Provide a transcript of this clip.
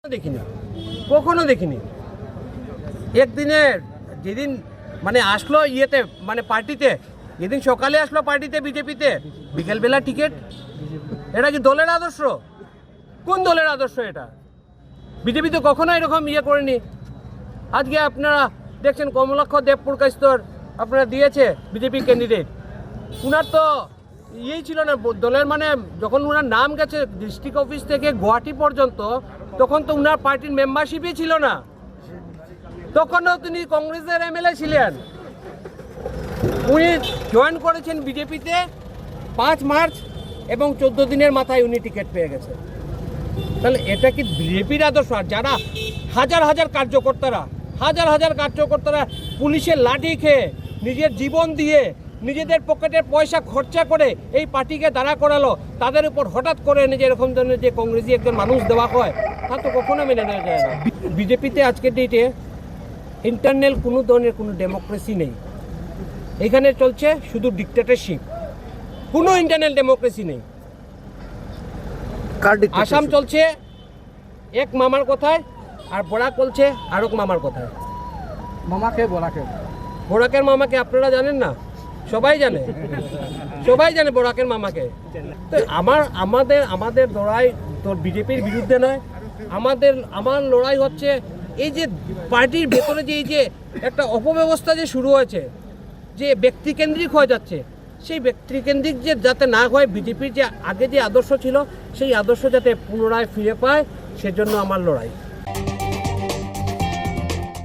দেখিনি, কখনো দেখিনি। একদিনের যেদিন মানে আসলো ইয়েতে মানে পার্টিতে, যেদিন সকালে আসলো পার্টিতে বিজেপিতে, বিকেলবেলা টিকিট। এটা কি দলের আদর্শ? কোন দলের আদর্শ এটা? বিজেপি তো কখনো এরকম ইয়ে করেনি। আজকে আপনারা দেখছেন কমলাক্ষ দেবপুরকাস্তর আপনারা দিয়েছে বিজেপি ক্যান্ডিডেট। উনার তো ইয়েই ছিল না দলের, মানে যখন উনার নাম গেছে ডিস্ট্রিক্ট অফিস থেকে গুয়াহাটি পর্যন্ত, তখন তো উনার পার্টির মেম্বারশিপই ছিল না। তখনও তিনি কংগ্রেসের এমএলএ ছিলেন। উনি জয়েন করেছেন বিজেপিতে 5 মার্চ এবং 14 দিনের মাথায় উনি টিকিট পেয়ে গেছে। তাহলে এটা কি বিজেপির আদর্শ? আর যারা হাজার হাজার কার্যকর্তারা পুলিশের লাঠি খেয়ে নিজের জীবন দিয়ে নিজেদের পকেটের পয়সা খরচা করে এই পার্টিকে দাঁড়া করালো, তাদের উপর হঠাৎ করে এনে যে এরকম ধরনের যে কংগ্রেসি একজন মানুষ দেওয়া হয়, তা তো কখনো মেনে নেওয়া যায় না। বিজেপিতে আজকের ডেটে ইন্টারনাল কোনো ধরনের কোনো ডেমোক্রেসি নেই। এখানে চলছে শুধু ডিক্টেটরশিপ, কোনো ইন্টারনাল ডেমোক্রেসি নেই। আসাম চলছে এক মামার কথায়, আর বরাক চলছে আরেক মামার কথায়। বরাকের মামাকে আপনারা জানেন না? সবাই জানে বরাকের মামাকে। তো আমাদের লড়াই তো বিজেপির বিরুদ্ধে নয়। আমার লড়াই হচ্ছে এই যে পার্টির ভেতরে যে এই যে একটা অপব্যবস্থা যে শুরু হয়েছে, যে ব্যক্তিকেন্দ্রিক হয়ে যাচ্ছে, সেই ব্যক্তিকেন্দ্রিক যে যাতে না হয়, বিজেপির যে আগে যে আদর্শ ছিল সেই আদর্শ যাতে পুনরায় ফিরে পায়, সেজন্য আমার লড়াই।